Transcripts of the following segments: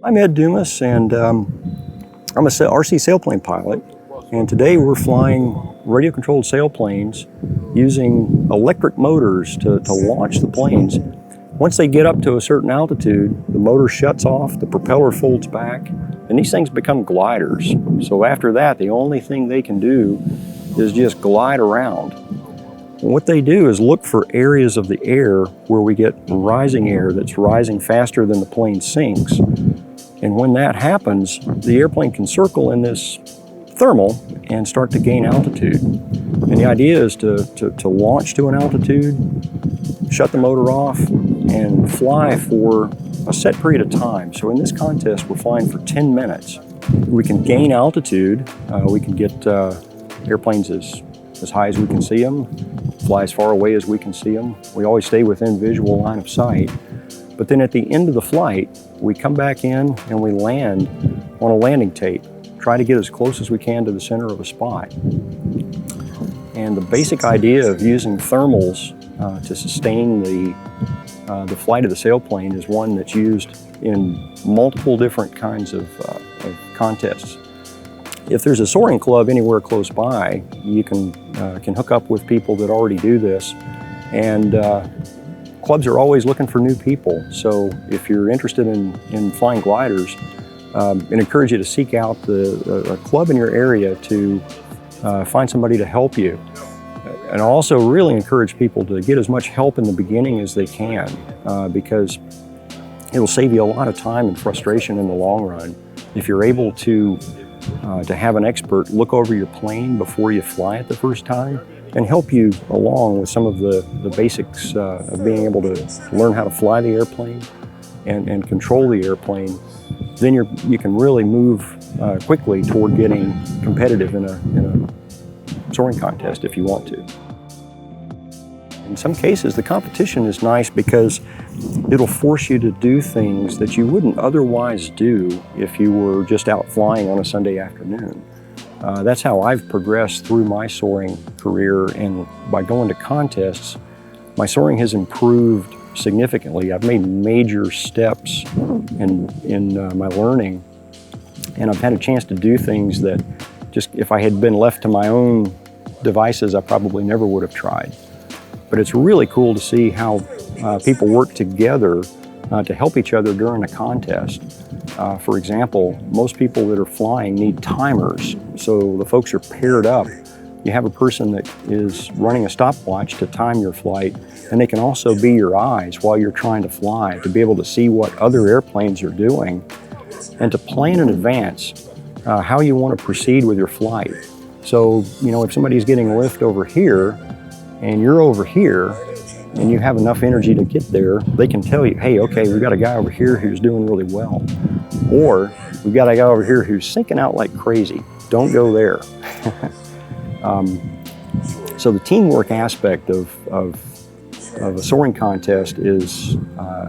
I'm Ed Dumas, and I'm a RC sailplane pilot. And today we're flying radio-controlled sailplanes using electric motors to launch the planes. Once they get up to a certain altitude, the motor shuts off, the propeller folds back, and these things become gliders. So after that, the only thing they can do is just glide around. And what they do is look for areas of the air where we get rising air that's rising faster than the plane sinks. And when that happens, the airplane can circle in this thermal and start to gain altitude. And the idea is to launch to an altitude, shut the motor off, and fly for a set period of time. So in this contest, we're flying for 10 minutes. We can gain altitude. We can get airplanes as high as we can see them, fly as far away as we can see them. We always stay within visual line of sight. But then at the end of the flight, we come back in and we land on a landing tape. Try to get as close as we can to the center of a spot. And the basic idea of using thermals to sustain the flight of the sailplane is one that's used in multiple different kinds of contests. If there's a soaring club anywhere close by, you can hook up with people that already do this. And clubs are always looking for new people. So if you're interested in flying gliders, I encourage you to seek out a club in your area to find somebody to help you. And I also really encourage people to get as much help in the beginning as they can, because it'll save you a lot of time and frustration in the long run. If you're able to have an expert look over your plane before you fly it the first time and help you along with some of the basics of being able to learn how to fly the airplane and control the airplane, then you can really move quickly toward getting competitive in a soaring contest if you want to. In some cases, the competition is nice because it'll force you to do things that you wouldn't otherwise do if you were just out flying on a Sunday afternoon. That's how I've progressed through my soaring career, and by going to contests, my soaring has improved significantly. I've made major steps in my learning, and I've had a chance to do things that just if I had been left to my own devices, I probably never would have tried. But it's really cool to see how people work together to help each other during a contest. For example, most people that are flying need timers, so the folks are paired up. You have a person that is running a stopwatch to time your flight, and they can also be your eyes while you're trying to fly, to be able to see what other airplanes are doing and to plan in advance how you want to proceed with your flight. So, if somebody's getting lift over here and you're over here and you have enough energy to get there, they can tell you, hey, okay, we've got a guy over here who's doing really well. Or we've got a guy over here who's sinking out like crazy. Don't go there. So the teamwork aspect of a soaring contest is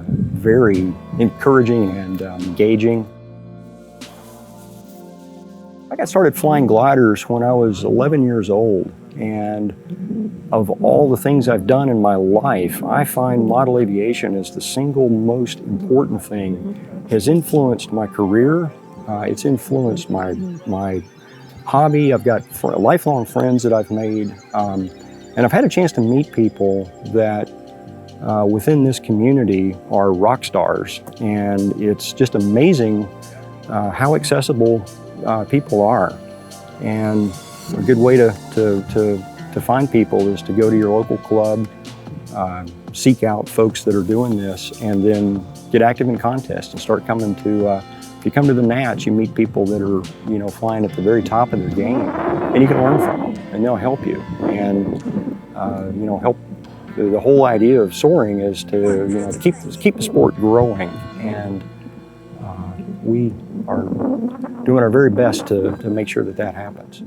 very encouraging and engaging. I got started flying gliders when I was 11 years old, and of all the things I've done in my life, I find model aviation as the single most important thing. It has influenced my career, it's influenced my hobby. I've got lifelong friends that I've made, and I've had a chance to meet people that within this community are rock stars, and it's just amazing how accessible people are. And a good way to find people is to go to your local club, seek out folks that are doing this, and then get active in contests and start coming to, if you come to the Nats, you meet people that are, flying at the very top of their game, and you can learn from them, and they'll help you. And, help. The whole idea of soaring is to keep the sport growing, and we are doing our very best to make sure that happens.